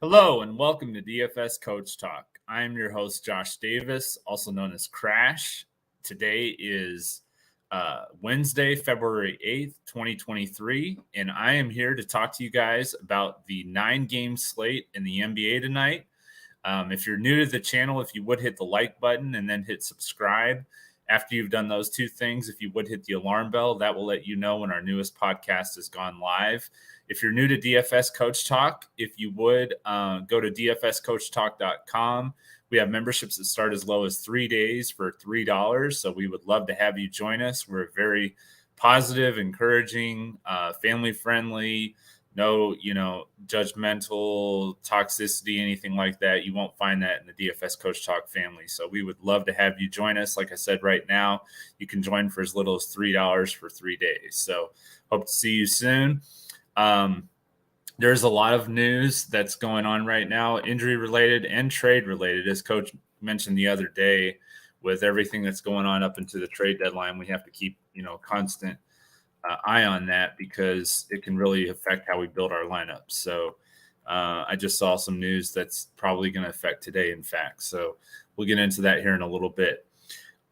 Hello and welcome to DFS Coach Talk. I am your host, Josh Davis, also known as Crash. Today is Wednesday, February 8th, 2023, and I am here to talk to you guys about the 9-game slate in the NBA tonight. If you're new to the channel, if you would hit the like button and then hit subscribe. After you've done those two things, if you would hit the alarm bell, that will let you know when our newest podcast has gone live. If you're new to DFS Coach Talk, if you would go to dfscoachtalk.com. We have memberships that start as low as 3 days for $3. So we would love to have you join us. We're very positive, encouraging, family friendly, no, judgmental, toxicity, anything like that. You won't find that in the DFS Coach Talk family. So we would love to have you join us. Like I said, right now, you can join for as little as $3 for 3 days. So hope to see you soon. There's a lot of news that's going on right now, injury related and trade related. As Coach mentioned the other day, with everything that's going on up into the trade deadline, we have to keep, constant eye on that because it can really affect how we build our lineup. So I just saw some news that's probably going to affect today, in fact. So we'll get into that here in a little bit.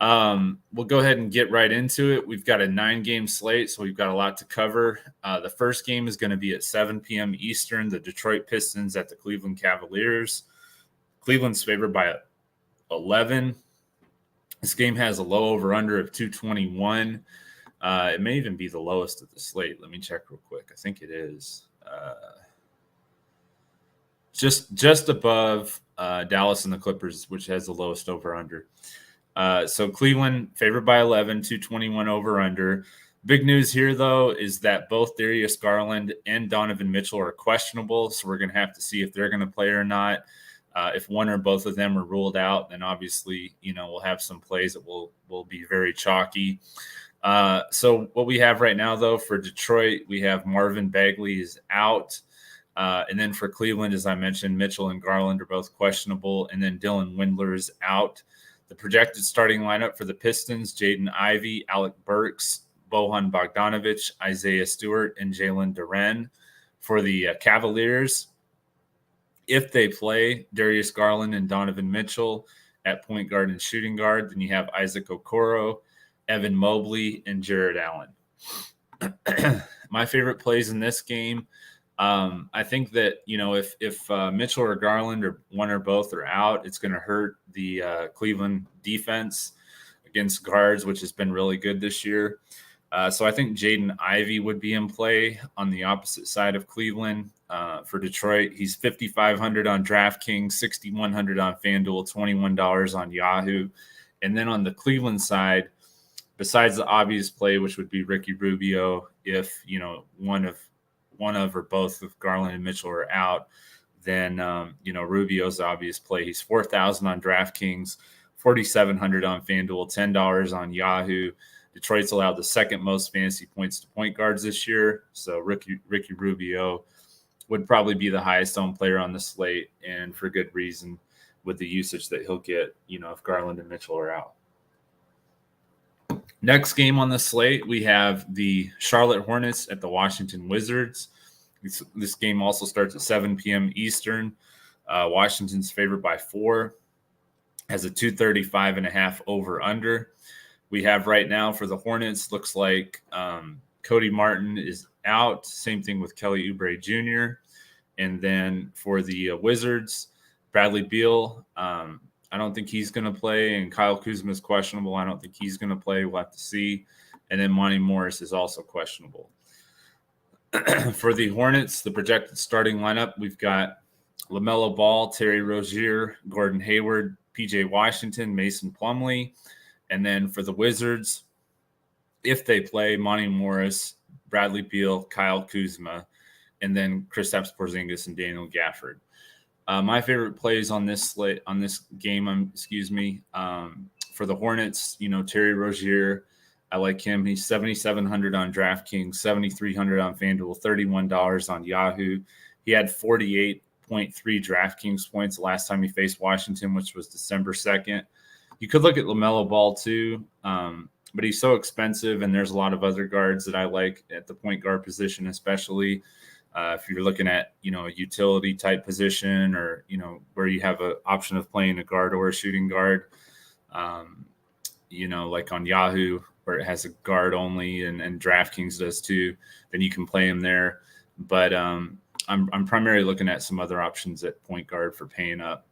We'll go ahead and get right into it. We've got a 9-game slate, so we've got a lot to cover. The first game is going to be at 7 p.m. Eastern, the Detroit Pistons at the Cleveland Cavaliers. Cleveland's favored by 11. This game has a low over-under of 221. It may even be the lowest of the slate. Let me check real quick. I think it is. Just above Dallas and the Clippers, which has the lowest over-under. So Cleveland favored by 11, 221 over-under. Big news here, though, is that both Darius Garland and Donovan Mitchell are questionable, so we're going to have to see if they're going to play or not. If one or both of them are ruled out, then obviously, we'll have some plays that will be very chalky. So what we have right now, though, for Detroit, we have Marvin Bagley is out. And then for Cleveland, as I mentioned, Mitchell and Garland are both questionable. And then Dylan Windler is out. The projected starting lineup for the Pistons, Jaden Ivey, Alec Burks, Bojan Bogdanovic, Isaiah Stewart, and Jalen Duren. For the Cavaliers, if they play Darius Garland and Donovan Mitchell at point guard and shooting guard, then you have Isaac Okoro, Evan Mobley, and Jared Allen. My favorite plays in this game, I think that, if Mitchell or Garland or one or both are out, it's going to hurt the Cleveland defense against guards, which has been really good this year. So I think Jaden Ivey would be in play on the opposite side of Cleveland. For Detroit, he's $5,500 on DraftKings, $6,100 on FanDuel, $21 on Yahoo. And then on the Cleveland side, besides the obvious play, which would be Ricky Rubio, if one of or both of Garland and Mitchell are out, then Rubio's the obvious play. He's $4,000 on DraftKings, $4,700 on FanDuel, $10 on Yahoo. Detroit's allowed the second most fantasy points to point guards this year, so Ricky Rubio would probably be the highest owned player on the slate, and for good reason with the usage that he'll get, if Garland and Mitchell are out. Next game on the slate, we have the Charlotte Hornets at the Washington Wizards. This game also starts at 7 p.m. Eastern. Washington's favored by 4, has a 235.5 over-under. We have right now for the Hornets, looks like Cody Martin is out. Same thing with Kelly Oubre Jr. And then for the Wizards, Bradley Beal, I don't think he's going to play, and Kyle Kuzma is questionable. I don't think he's going to play. We'll have to see. And then Monty Morris is also questionable. For the Hornets, the projected starting lineup, we've got LaMelo Ball, Terry Rozier, Gordon Hayward, PJ Washington, Mason Plumlee. And then for the Wizards, if they play, Monty Morris, Bradley Beal, Kyle Kuzma, and then Kristaps Porzingis and Daniel Gafford. My favorite plays on this game, for the Hornets, Terry Rozier, I like him. He's $7,700 on DraftKings, $7,300 on FanDuel, $31 on Yahoo. He had 48.3 DraftKings points the last time he faced Washington, which was December 2nd. You could look at LaMelo Ball too, but he's so expensive, and there's a lot of other guards that I like at the point guard position, especially. If you're looking at, a utility type position, or, where you have an option of playing a guard or a shooting guard, like on Yahoo, where it has a guard only, and DraftKings does too, then you can play him there. But I'm primarily looking at some other options at point guard for paying up.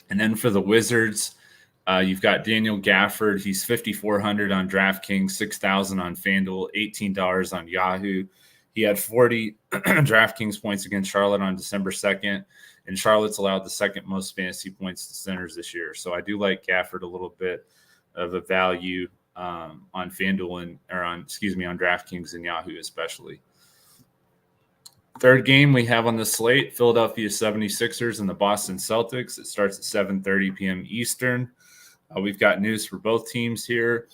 And then for the Wizards, you've got Daniel Gafford. He's 5,400 on DraftKings, 6,000 on FanDuel, $18 on Yahoo. He had 40 DraftKings points against Charlotte on December 2nd, and Charlotte's allowed the second most fantasy points to centers this year. So I do like Gafford a little bit of a value on FanDuel on DraftKings and Yahoo especially. Third game we have on the slate, Philadelphia 76ers and the Boston Celtics. It starts at 7:30 p.m. Eastern. We've got news for both teams here.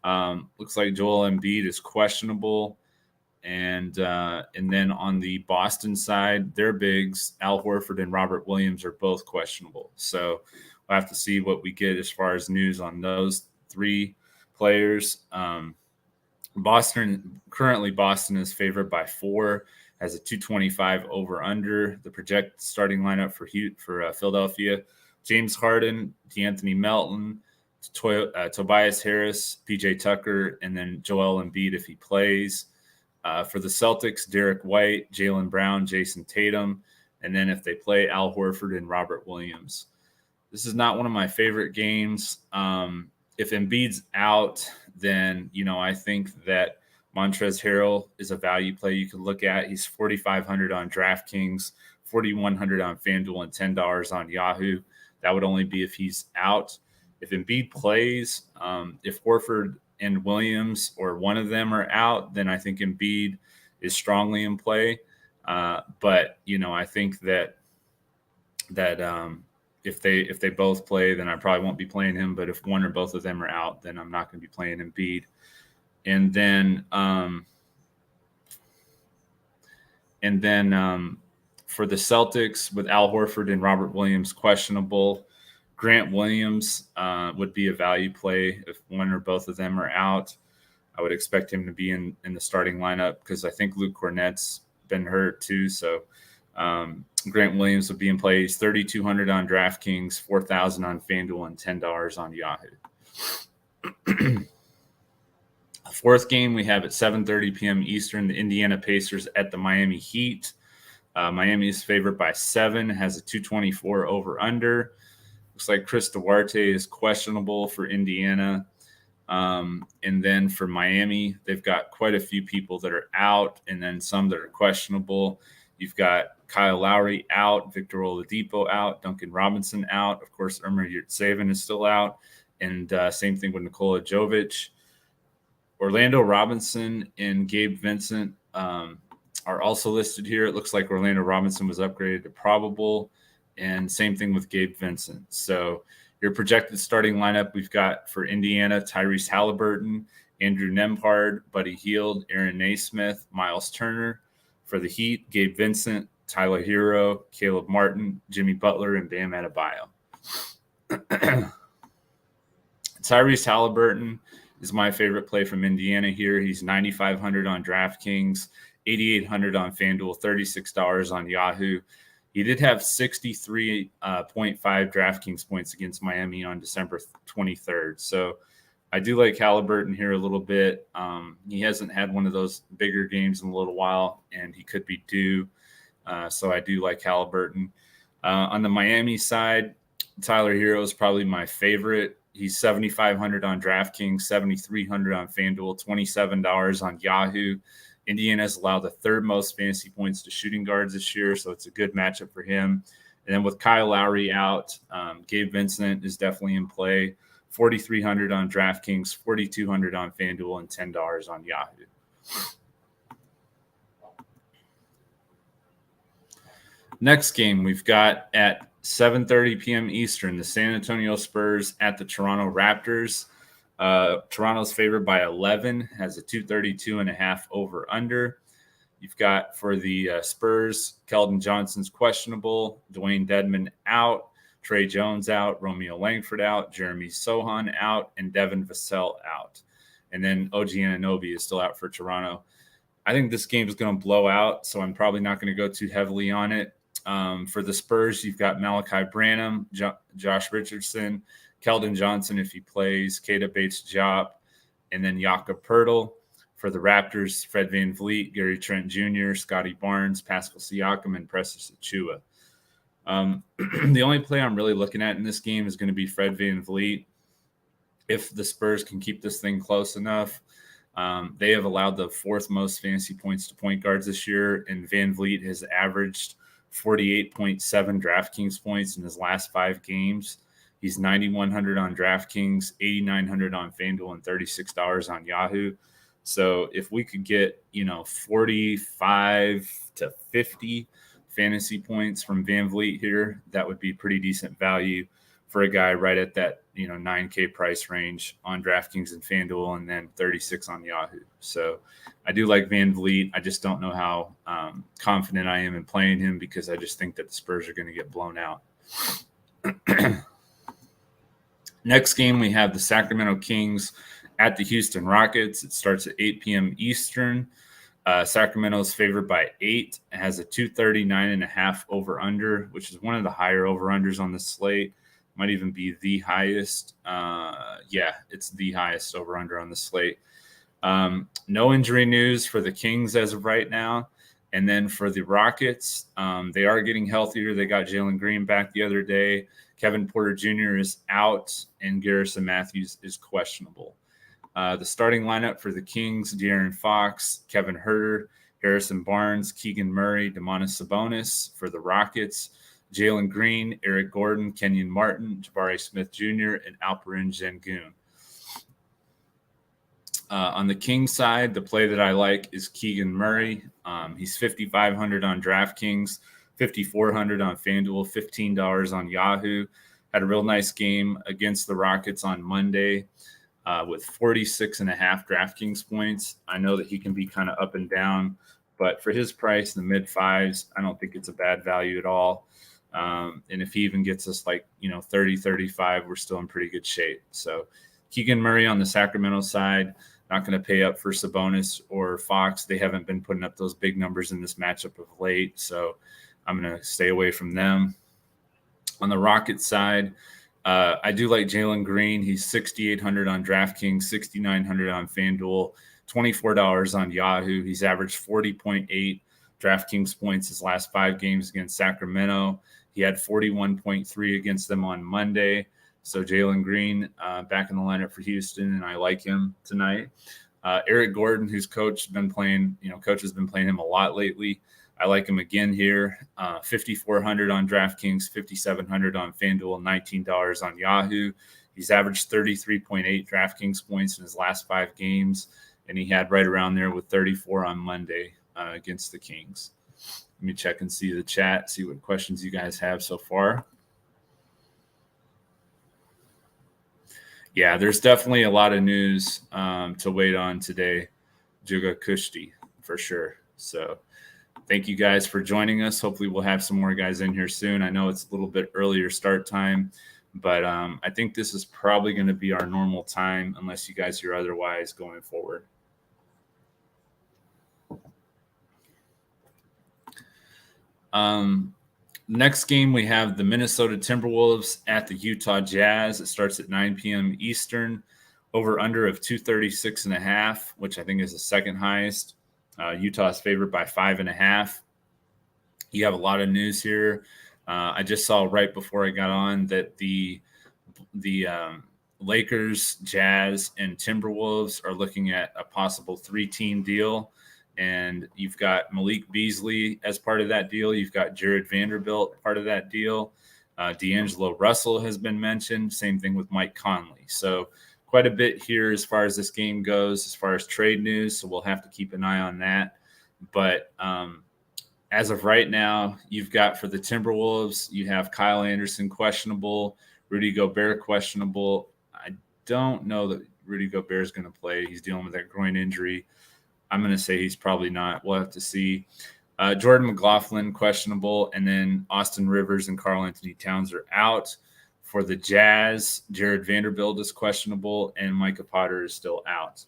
Looks like Joel Embiid is questionable. And then on the Boston side, their bigs, Al Horford and Robert Williams, are both questionable. So we'll have to see what we get as far as news on those three players. Currently Boston is favored by 4, has a 225 over under. The projected starting lineup for Philadelphia: James Harden, DeAnthony Melton, Tobias Harris, PJ Tucker, and then Joel Embiid if he plays. For the Celtics, Derek White, Jaylen Brown, Jason Tatum, and then if they play, Al Horford and Robert Williams. This is not one of my favorite games. If Embiid's out, then, I think that Montrezl Harrell is a value play you could look at. He's 4,500 on DraftKings, 4,100 on FanDuel, and $10 on Yahoo. That would only be if he's out. If Embiid plays, if Horford and Williams or one of them are out, then I think Embiid is strongly in play. But I think that if they both play, then I probably won't be playing him. But if one or both of them are out, then I'm not going to be playing Embiid. And then for the Celtics, with Al Horford and Robert Williams questionable, Grant Williams would be a value play if one or both of them are out. I would expect him to be in the starting lineup because I think Luke Cornett's been hurt too. So Grant Williams would be in play. He's 3,200 on DraftKings, 4,000 on FanDuel, and $10 on Yahoo. Fourth game we have at 7:30 p.m. Eastern, the Indiana Pacers at the Miami Heat. Miami is favored by 7, has a 224 over under. Looks like Chris Duarte is questionable for Indiana. And then for Miami, they've got quite a few people that are out and then some that are questionable. You've got Kyle Lowry out, Victor Oladipo out, Duncan Robinson out. Of course, Irma Yurtseven is still out. And same thing with Nikola Jovic. Orlando Robinson and Gabe Vincent are also listed here. It looks like Orlando Robinson was upgraded to probable. And same thing with Gabe Vincent. So your projected starting lineup we've got for Indiana: Tyrese Halliburton, Andrew Nembhard, Buddy Hield, Aaron Naismith, Miles Turner. For the Heat, Gabe Vincent, Tyler Hero, Caleb Martin, Jimmy Butler, and Bam Adebayo. Tyrese Halliburton is my favorite play from Indiana here. He's 9,500 on DraftKings, 8,800 on FanDuel, $36 on Yahoo. He did have 63.5 DraftKings points against Miami on December 23rd. So I do like Halliburton here a little bit. He hasn't had one of those bigger games in a little while, and he could be due. So I do like Halliburton. On the Miami side, Tyler Hero is probably my favorite. He's 7,500 on DraftKings, 7,300 on FanDuel, $27 on Yahoo. Indiana's allowed the third most fantasy points to shooting guards this year, so it's a good matchup for him. And then with Kyle Lowry out, Gabe Vincent is definitely in play. 4,300 on DraftKings, 4,200 on FanDuel, and $10 on Yahoo. Next game we've got at 7:30 p.m. Eastern, the San Antonio Spurs at the Toronto Raptors. Toronto's favored by 11, has a 232.5 over under. You've got for the Spurs, Keldon Johnson's questionable, Dwayne Dedmon out, Trey Jones out, Romeo Langford out, Jeremy Sohan out, and Devin Vassell out. And then OG Anunoby is still out for Toronto. I think this game is going to blow out, so I'm probably not going to go too heavily on it. For the Spurs, you've got Malachi Branham, Josh Richardson, Keldon Johnson if he plays, Keita Bates-Diop, and then Jakob Poeltl. For the Raptors, Fred VanVleet, Gary Trent Jr., Scotty Barnes, Pascal Siakam, and Precious Achiuwa. The only play I'm really looking at in this game is going to be Fred VanVleet. If the Spurs can keep this thing close enough, they have allowed the fourth most fantasy points to point guards this year, and VanVleet has averaged 48.7 DraftKings points in his last 5 games. He's 9,100 on DraftKings, 8,900 on FanDuel, and $36 on Yahoo. So if we could get, 45 to 50 fantasy points from VanVleet here, that would be pretty decent value for a guy right at that, 9K price range on DraftKings and FanDuel, and then 36 on Yahoo. So I do like VanVleet. I just don't know how confident I am in playing him because I just think that the Spurs are going to get blown out. Next game, we have the Sacramento Kings at the Houston Rockets. It starts at 8 p.m. Eastern. Sacramento is favored by 8. It has a 239.5 over-under, which is one of the higher over-unders on the slate. Might even be the highest. It's the highest over-under on the slate. No injury news for the Kings as of right now. And then for the Rockets, they are getting healthier. They got Jalen Green back the other day. Kevin Porter Jr. is out, and Garrison Matthews is questionable. The starting lineup for the Kings: De'Aaron Fox, Kevin Huerter, Harrison Barnes, Keegan Murray, Domantas Sabonis. For the Rockets, Jalen Green, Eric Gordon, Kenyon Martin, Jabari Smith Jr., and Alperen Sengun. On the Kings side, the play that I like is Keegan Murray. He's 5,500 on DraftKings, 5,400 on FanDuel, $15 on Yahoo. Had a real nice game against the Rockets on Monday with 46.5 DraftKings points. I know that he can be kind of up and down, but for his price in the mid-5s, I don't think it's a bad value at all. And if he even gets us 30, 35, we're still in pretty good shape. So Keegan Murray on the Sacramento side, not going to pay up for Sabonis or Fox. They haven't been putting up those big numbers in this matchup of late, so I'm going to stay away from them. On the Rockets side, I do like Jalen Green. He's 6,800 on DraftKings, 6,900 on FanDuel, $24 on Yahoo. He's averaged 40.8 DraftKings points his last 5 games against Sacramento. He had 41.3 against them on Monday. So Jalen Green back in the lineup for Houston, and I like him tonight. Eric Gordon, whose coach has been playing him a lot lately. I like him again here. 5,400 on DraftKings, 5,700 on FanDuel, $19 on Yahoo. He's averaged 33.8 DraftKings points in his last 5 games, and he had right around there with 34 on Monday against the Kings. Let me check and see the chat, see what questions you guys have so far. Yeah, there's definitely a lot of news to wait on today. Juga Kushti, for sure. So thank you guys for joining us. Hopefully we'll have some more guys in here soon. I know it's a little bit earlier start time, but I think this is probably going to be our normal time unless you guys hear otherwise going forward. Next game, we have the Minnesota Timberwolves at the Utah Jazz. It starts at 9 p.m. Eastern. Over under of 236.5, which I think is the second highest. Utah is favored by 5.5. You have a lot of news here. I just saw right before I got on that the Lakers, Jazz, and Timberwolves are looking at a possible 3-team deal. And you've got Malik Beasley as part of that deal. You've got Jared Vanderbilt part of that deal. D'Angelo Russell has been mentioned. Same thing with Mike Conley. So quite a bit here as far as this game goes, as far as trade news. So we'll have to keep an eye on that. But as of right now, you've got for the Timberwolves, you have Kyle Anderson questionable, Rudy Gobert questionable. I don't know that Rudy Gobert is going to play. He's dealing with that groin injury. I'm going to say he's probably not. We'll have to see. Jordan McLaughlin, questionable. And then Austin Rivers and Karl Anthony Towns are out. For the Jazz, Jared Vanderbilt is questionable, and Micah Potter is still out.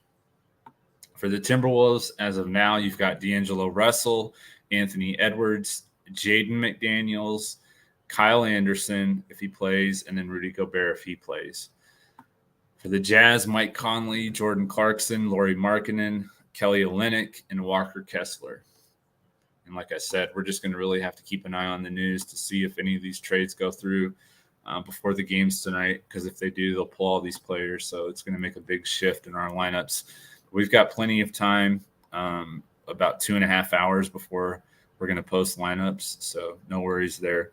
For the Timberwolves, as of now, you've got D'Angelo Russell, Anthony Edwards, Jaden McDaniels, Kyle Anderson if he plays, and then Rudy Gobert if he plays. For the Jazz, Mike Conley, Jordan Clarkson, Lauri Markkanen, Kelly Olynyk, and Walker Kessler. And like I said, we're just going to really have to keep an eye on the news to see if any of these trades go through before the games tonight, because if they do, they'll pull all these players. So it's going to make a big shift in our lineups. We've got plenty of time, about 2.5 hours before we're going to post lineups. So no worries there.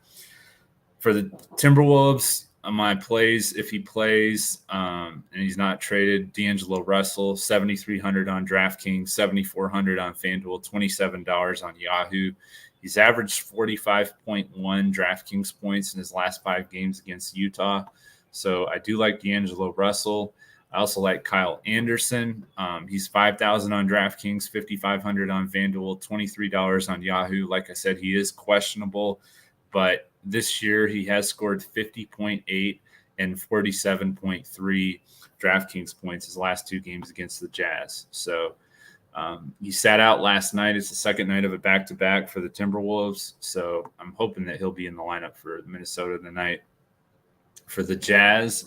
For the Timberwolves, my plays, if he plays and he's not traded, D'Angelo Russell, 7,300 on DraftKings, 7,400 on FanDuel, $27 on Yahoo. He's averaged 45.1 DraftKings points in his last 5 games against Utah. So I do like D'Angelo Russell. I also like Kyle Anderson. He's 5,000 on DraftKings, 5,500 on FanDuel, $23 on Yahoo. Like I said, he is questionable, but this year he has scored 50.8 and 47.3 DraftKings points his last 2 games against the Jazz. So he sat out last night. It's the second night of a back-to-back for the Timberwolves. So I'm hoping that he'll be in the lineup for Minnesota tonight. For the Jazz,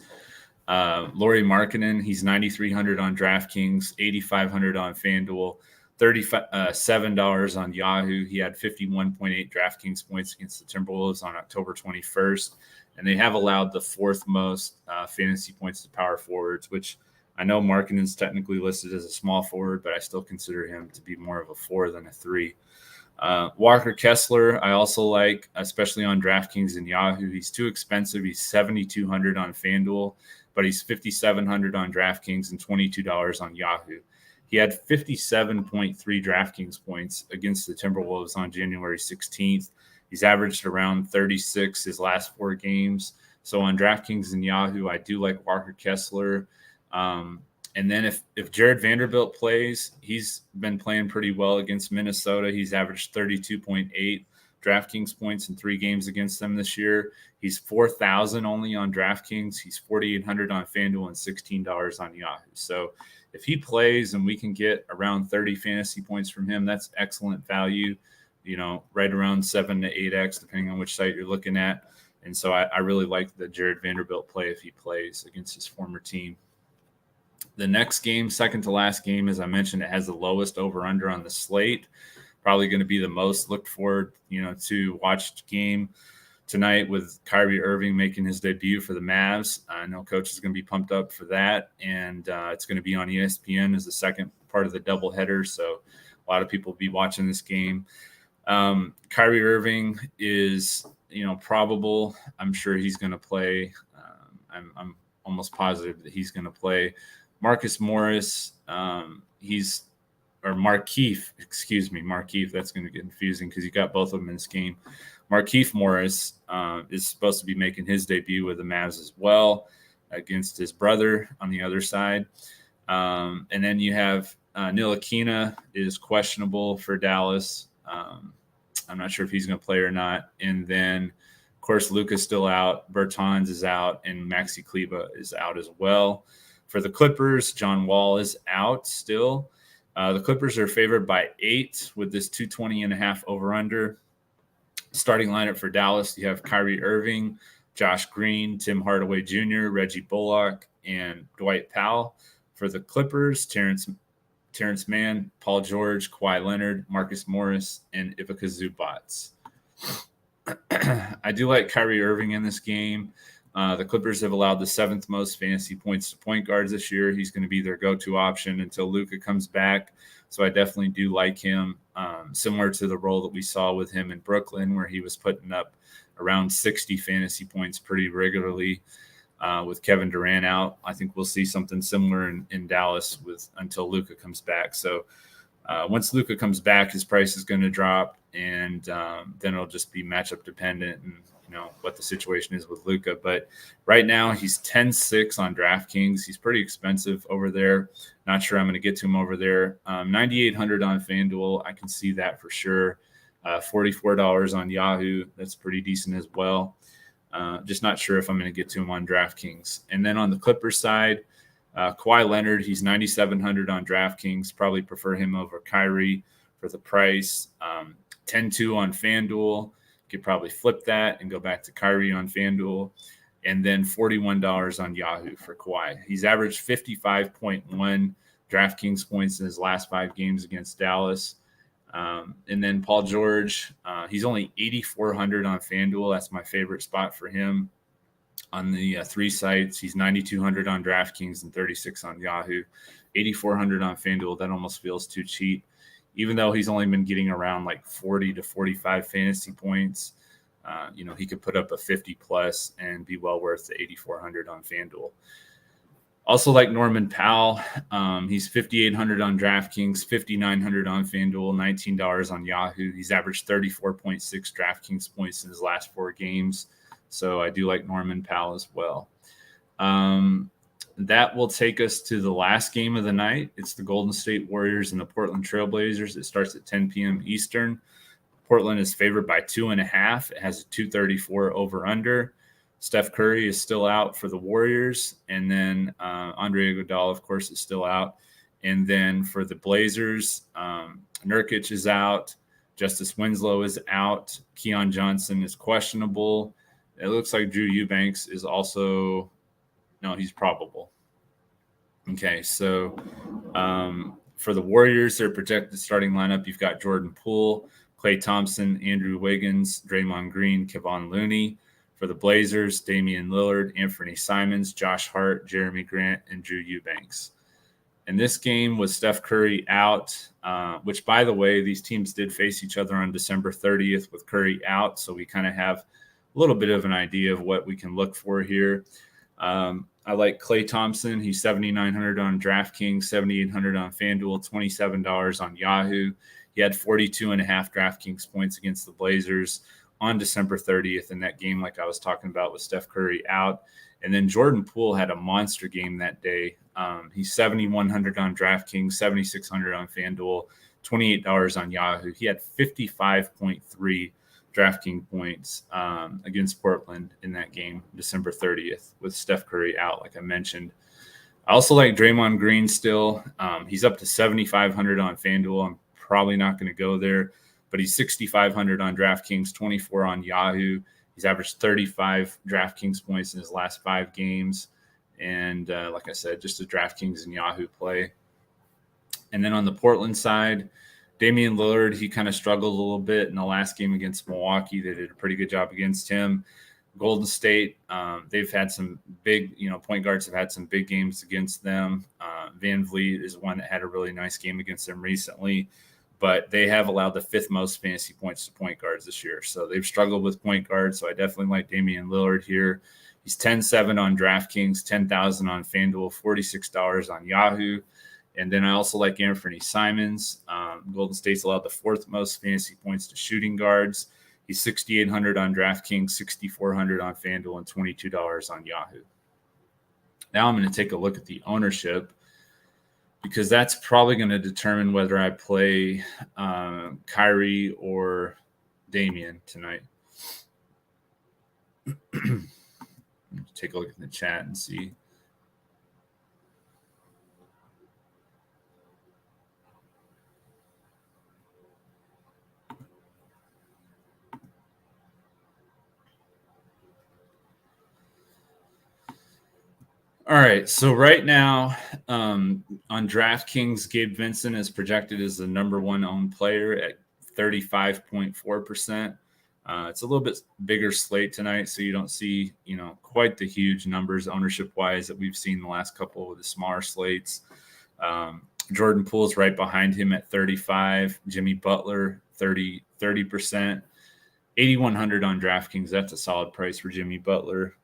Lauri Markkanen, he's 9,300 on DraftKings, 8,500 on FanDuel, $37 on Yahoo. He had 51.8 DraftKings points against the Timberwolves on October 21st, and they have allowed the 4th most fantasy points to power forwards, which I know Markkanen's technically listed as a small forward, but I still consider him to be more of a 4 than a 3. Walker Kessler, I also like, especially on DraftKings and Yahoo. He's too expensive. He's 7,200 on FanDuel, but he's 5,700 on DraftKings and $22 on Yahoo. He had 57.3 DraftKings points against the Timberwolves on January 16th. He's averaged around 36 his last 4 games. So on DraftKings and Yahoo, I do like Walker Kessler. And then if Jared Vanderbilt plays, he's been playing pretty well against Minnesota. He's averaged 32.8 DraftKings points in 3 games against them this year. He's 4,000 only on DraftKings. He's 4,800 on FanDuel and $16 on Yahoo. So if he plays and we can get around 30 fantasy points from him, that's excellent value, right around 7 to 8x, depending on which site you're looking at. And so I really like the Jared Vanderbilt play if he plays against his former team. The next game, second to last game, as I mentioned, it has the lowest over-under on the slate. Probably going to be the most looked forward, to watch game tonight with Kyrie Irving making his debut for the Mavs. I know Coach is going to be pumped up for that, and it's going to be on ESPN as the second part of the doubleheader. So a lot of people will be watching this game. Kyrie Irving is, probable. I'm sure he's going to play. I'm almost positive that he's going to play. Marcus Morris, Markeith, that's going to get confusing because you got both of them in this game. Markeith Morris is supposed to be making his debut with the Mavs as well against his brother on the other side. And then you have Ntilikina is questionable for Dallas. I'm not sure if he's going to play or not. And then, of course, Luka's still out, Bertans is out, and Maxi Kleber is out as well. For the Clippers, John Wall is out still. The Clippers are favored by 8 with this 220.5 over-under. Starting lineup for Dallas, you have Kyrie Irving, Josh Green, Tim Hardaway Jr., Reggie Bullock, and Dwight Powell. For the Clippers, Terrence Mann, Paul George, Kawhi Leonard, Marcus Morris, and Ivica Zubac. I do like Kyrie Irving in this game. The Clippers have allowed the 7th most fantasy points to point guards this year. He's going to be their go-to option until Luka comes back. So I definitely do like him, similar to the role that we saw with him in Brooklyn, where he was putting up around 60 fantasy points pretty regularly with Kevin Durant out. I think we'll see something similar in Dallas until Luka comes back. So once Luka comes back, his price is going to drop, and then it'll just be matchup dependent and what the situation is with Luka. But right now he's 10-6 on DraftKings. He's pretty expensive over there. Not sure I'm going to get to him over there. 9,800 on FanDuel. I can see that for sure. $44 on Yahoo. That's pretty decent as well. Just not sure if I'm going to get to him on DraftKings. And then on the Clippers side, Kawhi Leonard, he's 9,700 on DraftKings. Probably prefer him over Kyrie for the price. 10-2 on FanDuel. Could probably flip that and go back to Kyrie on FanDuel. And then $41 on Yahoo for Kawhi. He's averaged 55.1 DraftKings points in his last 5 games against Dallas. And then Paul George, he's only 8,400 on FanDuel. That's my favorite spot for him. On the 3 sites, he's 9,200 on DraftKings and 36 on Yahoo. 8,400 on FanDuel. That almost feels too cheap. Even though he's only been getting around like 40 to 45 fantasy points, he could put up a 50 plus and be well worth the 8,400 on FanDuel. Also like Norman Powell, he's 5,800 on DraftKings, 5,900 on FanDuel, $19 on Yahoo. He's averaged 34.6 DraftKings points in his last 4 games. So I do like Norman Powell as well. That will take us to the last game of the night. It's the Golden State Warriors and the Portland Trailblazers. It starts at 10 p.m. Eastern. Portland is favored by 2.5. It has a 234 over-under. Steph Curry is still out for the Warriors. And then Andre Iguodala, of course, is still out. And then for the Blazers, Nurkic is out. Justice Winslow is out. Keon Johnson is questionable. It looks like Drew Eubanks is also – no, he's probable. Okay, so for the Warriors, their projected starting lineup, you've got Jordan Poole, Klay Thompson, Andrew Wiggins, Draymond Green, Kevon Looney. For the Blazers, Damian Lillard, Anthony Simons, Josh Hart, Jeremy Grant, and Drew Eubanks. And this game was Steph Curry out, which, by the way, these teams did face each other on December 30th with Curry out, so we kind of have a little bit of an idea of what we can look for here. I like Klay Thompson. He's 7,900 on DraftKings, 7,800 on FanDuel, $27 on Yahoo. He had 42.5 DraftKings points against the Blazers on December 30th in that game, like I was talking about with Steph Curry out. And then Jordan Poole had a monster game that day. He's 7,100 on DraftKings, 7,600 on FanDuel, $28 on Yahoo. He had 55.3 DraftKings points against Portland in that game, December 30th, with Steph Curry out, like I mentioned. I also like Draymond Green still. He's up to 7,500 on FanDuel. I'm probably not going to go there, but he's 6,500 on DraftKings, 24 on Yahoo. He's averaged 35 DraftKings points in his last 5 games. And like I said, just a DraftKings and Yahoo play. And then on the Portland side, Damian Lillard, he kind of struggled a little bit in the last game against Milwaukee. They did a pretty good job against him. Golden State, they've had some big, point guards have had some big games against them. Van Vliet is one that had a really nice game against them recently, but they have allowed the 5th most fantasy points to point guards this year. So they've struggled with point guards. So I definitely like Damian Lillard here. He's 10-7 on DraftKings, 10,000 on FanDuel, $46 on Yahoo. And then I also like Anthony Simons. Golden State's allowed the 4th most fantasy points to shooting guards. He's 6,800 on DraftKings, 6,400 on FanDuel, and $22 on Yahoo. Now I'm going to take a look at the ownership because that's probably going to determine whether I play Kyrie or Damian tonight. Take a look at the chat and see. All right, so right now on DraftKings, Gabe Vincent is projected as the number 1 owned player at 35.4%. It's a little bit bigger slate tonight, so you don't see, quite the huge numbers ownership-wise that we've seen the last couple of the smaller slates. Jordan Poole's right behind him at 35. Jimmy Butler, 30%. 8,100 on DraftKings. That's a solid price for Jimmy Butler.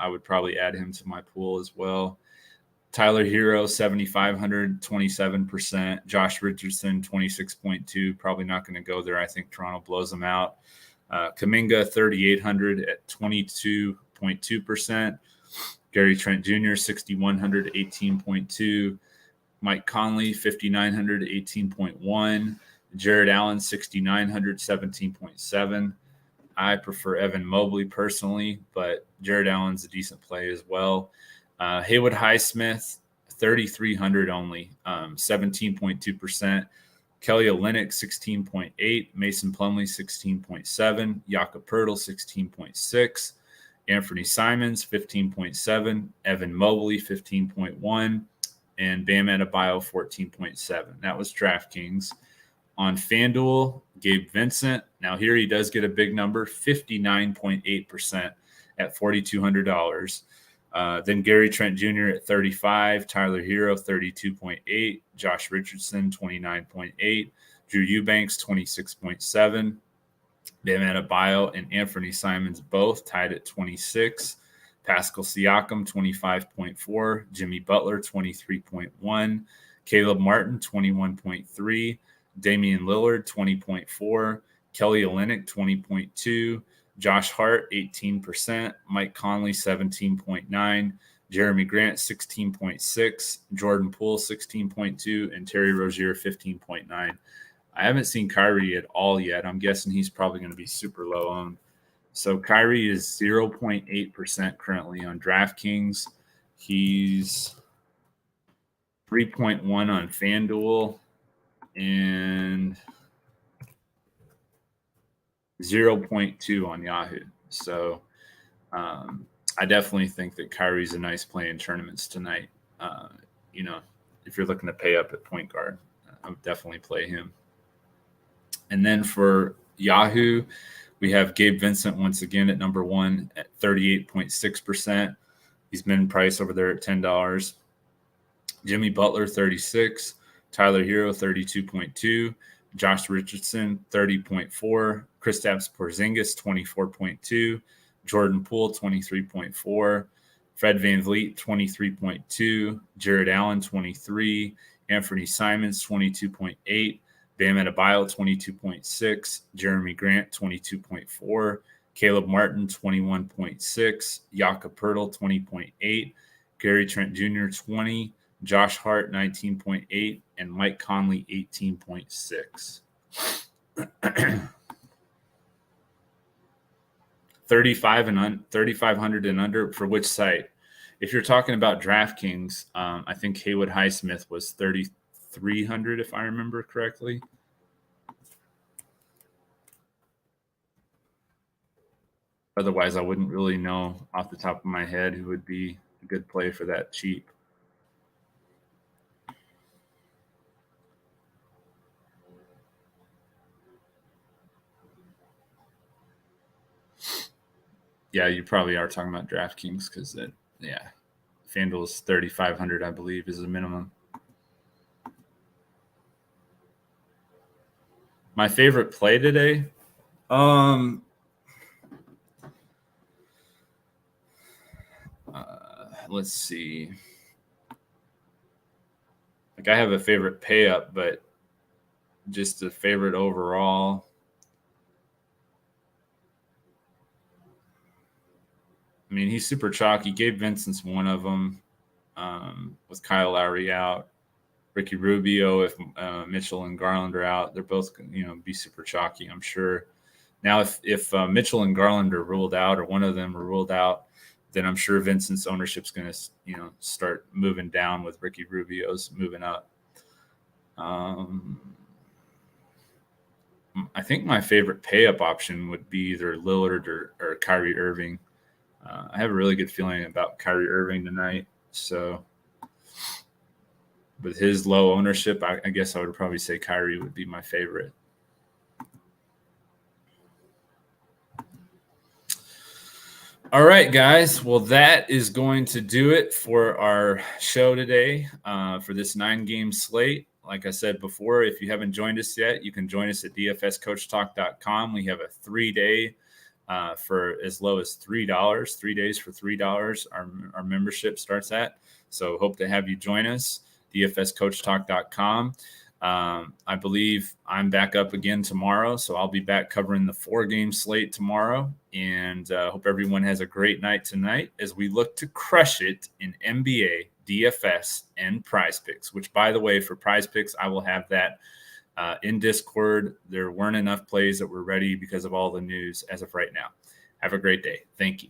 I would probably add him to my pool as well. Tyler Hero, 7,500, 27%. Josh Richardson, 26.2. Probably not going to go there. I think Toronto blows them out. Kuminga, 3,800 at 22.2%. Gary Trent Jr., 6,100, 18.2. Mike Conley, 5,900, 18.1. Jared Allen, 6,900, 17.7. I prefer Evan Mobley personally, but Jared Allen's a decent play as well. Haywood Highsmith 3,300 only, 17.2%. Kelly Olynyk, 16.8. Mason Plumlee, 16.7. Jakob Poeltl, 16.6. Anthony Simons, 15.7. Evan Mobley, 15.1. And Bam Adebayo, 14.7. That was DraftKings. On FanDuel, Gabe Vincent. Now here he does get a big number, 59.8% at $4,200. Then Gary Trent Jr. at 35, Tyler Hero 32.8, Josh Richardson 29.8, Drew Eubanks 26.7, Bam Adebayo and Anthony Simons both tied at 26, Pascal Siakam 25.4, Jimmy Butler 23.1, Caleb Martin 21.3, Damian Lillard 20.4, Kelly Olynyk 20.2, Josh Hart, 18%, Mike Conley, 17.9, Jeremy Grant, 16.6, Jordan Poole, 16.2, and Terry Rozier, 15.9. I haven't seen Kyrie at all yet. I'm guessing he's probably going to be super low owned. So Kyrie is 0.8% currently on DraftKings. He's 3.1 on FanDuel and 0.2 on Yahoo. So I definitely think that Kyrie's a nice play in tournaments tonight. If you're looking to pay up at point guard, I would definitely play him. And then for Yahoo, we have Gabe Vincent once again at number 1 at 38.6%. He's been priced over there at $10. Jimmy Butler, 36. Tyler Hero, 32.2. Josh Richardson, 30.4. Kristaps Porzingis, 24.2. Jordan Poole, 23.4. Fred VanVleet, 23.2. Jared Allen, 23. Anthony Simons, 22.8. Bam Adebayo, 22.6. Jeremy Grant, 22.4. Caleb Martin, 21.6. Jakob Poeltl, 20.8. Gary Trent Jr., 20. Josh Hart, 19.8. And Mike Conley, 18.6. 3,500 and under for which site? If you're talking about DraftKings, I think Haywood Highsmith was 3,300 if I remember correctly. Otherwise, I wouldn't really know off the top of my head who would be a good play for that cheap. Yeah, you probably are talking about DraftKings because FanDuel's 3,500, I believe, is the minimum. My favorite play today, let's see. Like I have a favorite pay up, but just a favorite overall. I mean, he's super chalky. Gabe Vincent's one of them with Kyle Lowry out. Ricky Rubio, if Mitchell and Garland are out, they're both, be super chalky, I'm sure. Now, if Mitchell and Garland are ruled out or one of them are ruled out, then I'm sure Vincent's ownership's going to, start moving down with Ricky Rubio's moving up. I think my favorite pay-up option would be either Lillard or Kyrie Irving. I have a really good feeling about Kyrie Irving tonight. So with his low ownership, I guess I would probably say Kyrie would be my favorite. All right, guys. Well, that is going to do it for our show today for this 9-game slate. Like I said before, if you haven't joined us yet, you can join us at dfscoachtalk.com. We have a 3-day for as low as $3, 3 days for $3. Our membership starts at. So hope to have you join us, dfscoachtalk.com. I believe I'm back up again tomorrow, so I'll be back covering the 4-game slate tomorrow. And hope everyone has a great night tonight as we look to crush it in NBA, DFS, and PrizePicks, which, by the way, for PrizePicks, I will have that in Discord. There weren't enough plays that were ready because of all the news as of right now. Have a great day. Thank you.